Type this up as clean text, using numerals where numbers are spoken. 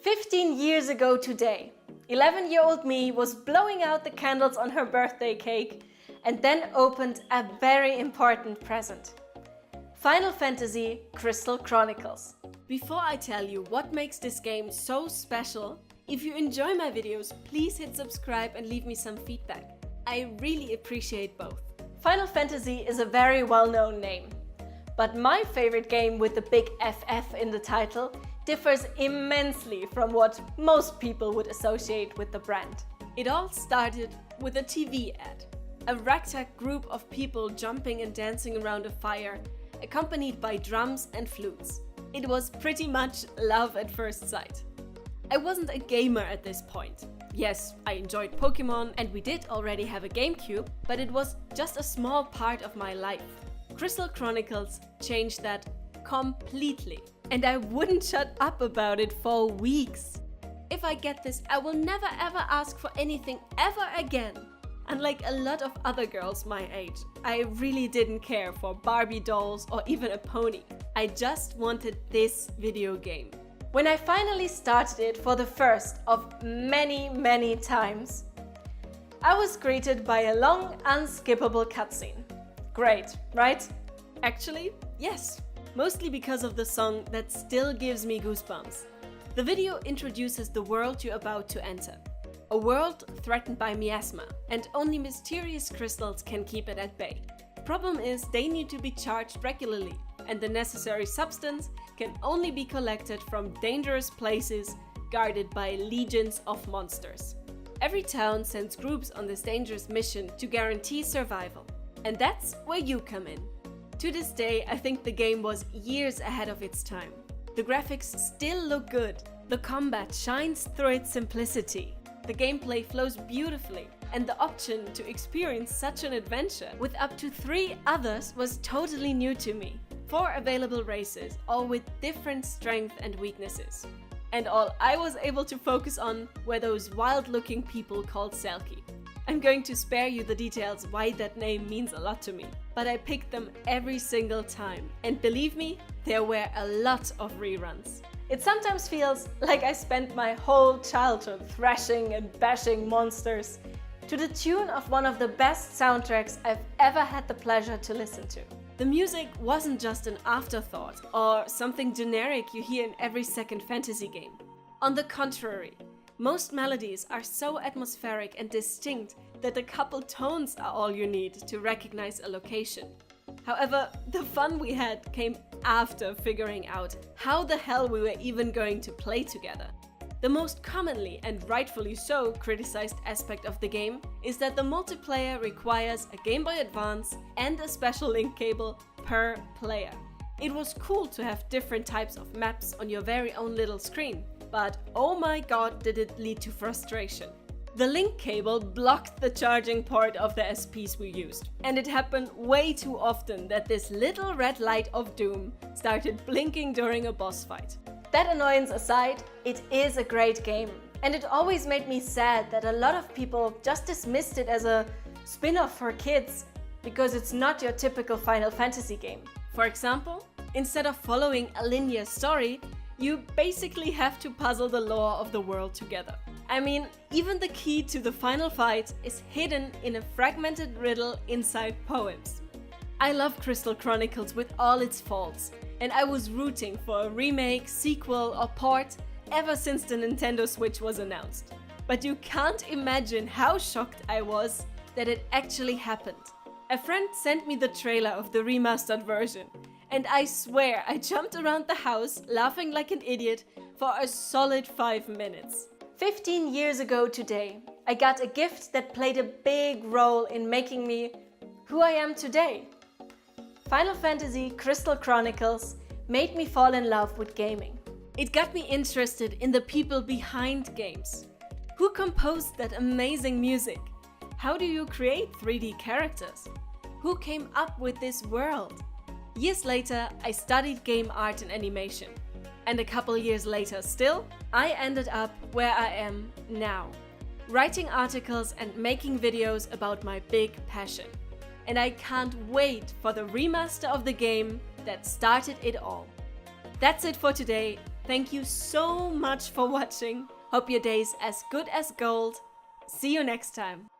15 years ago today, 11-year-old me was blowing out the candles on her birthday cake and then opened a very important present. Final Fantasy Crystal Chronicles. Before I tell you what makes this game so special, if you enjoy my videos, please hit subscribe and leave me some feedback. I really appreciate both. Final Fantasy is a very well-known name, but my favorite game with the big FF in the title differs immensely from what most people would associate with the brand. It all started with a TV ad. A ragtag group of people jumping and dancing around a fire, accompanied by drums and flutes. It was pretty much love at first sight. I wasn't a gamer at this point. Yes, I enjoyed Pokemon and we did already have a GameCube, but it was just a small part of my life. Crystal Chronicles changed that completely. And I wouldn't shut up about it for weeks. If I get this, I will never ever ask for anything ever again. Unlike a lot of other girls my age, I really didn't care for Barbie dolls or even a pony. I just wanted this video game. When I finally started it for the first of many times, I was greeted by a long, unskippable cutscene. Great, right? Actually, yes. Mostly because of the song that still gives me goosebumps. The video introduces the world you're about to enter. A world threatened by miasma, and only mysterious crystals can keep it at bay. The problem is they need to be charged regularly, and the necessary substance can only be collected from dangerous places guarded by legions of monsters. Every town sends groups on this dangerous mission to guarantee survival. And that's where you come in. To this day, I think the game was years ahead of its time. The graphics still look good. The combat shines through its simplicity. The gameplay flows beautifully, and the option to experience such an adventure with up to 3 others was totally new to me. 4 available races, all with different strengths and weaknesses. And all I was able to focus on were those wild-looking people called Selkie. I'm going to spare you the details why that name means a lot to me, but I picked them every single time, and believe me, there were a lot of reruns. It sometimes feels like I spent my whole childhood thrashing and bashing monsters to the tune of one of the best soundtracks I've ever had the pleasure to listen to. The music wasn't just an afterthought or something generic you hear in every second fantasy game. On the contrary, most melodies are so atmospheric and distinct that a couple tones are all you need to recognize a location. However, the fun we had came after figuring out how the hell we were even going to play together. The most commonly and rightfully so criticized aspect of the game is that the multiplayer requires a Game Boy Advance and a special link cable per player. It was cool to have different types of maps on your very own little screen, but oh my god did it lead to frustration. The link cable blocked the charging port of the SPs we used, and it happened way too often that this little red light of doom started blinking during a boss fight. That annoyance aside, it is a great game, and it always made me sad that a lot of people just dismissed it as a spin-off for kids because it's not your typical Final Fantasy game. For example, instead of following a linear story, you basically have to puzzle the lore of the world together. I mean, even the key to the final fight is hidden in a fragmented riddle inside poems. I love Crystal Chronicles with all its faults, and I was rooting for a remake, sequel or port ever since the Nintendo Switch was announced. But you can't imagine how shocked I was that it actually happened. A friend sent me the trailer of the remastered version, and I swear I jumped around the house laughing like an idiot for a solid 5 minutes. 15 years ago today, I got a gift that played a big role in making me who I am today. Final Fantasy Crystal Chronicles made me fall in love with gaming. It got me interested in the people behind games. Who composed that amazing music? How do you create 3D characters? Who came up with this world? Years later, I studied game art and animation. And a couple years later still, I ended up where I am now, writing articles and making videos about my big passion. And I can't wait for the remaster of the game that started it all. That's it for today. Thank you so much for watching. Hope your day's as good as gold. See you next time.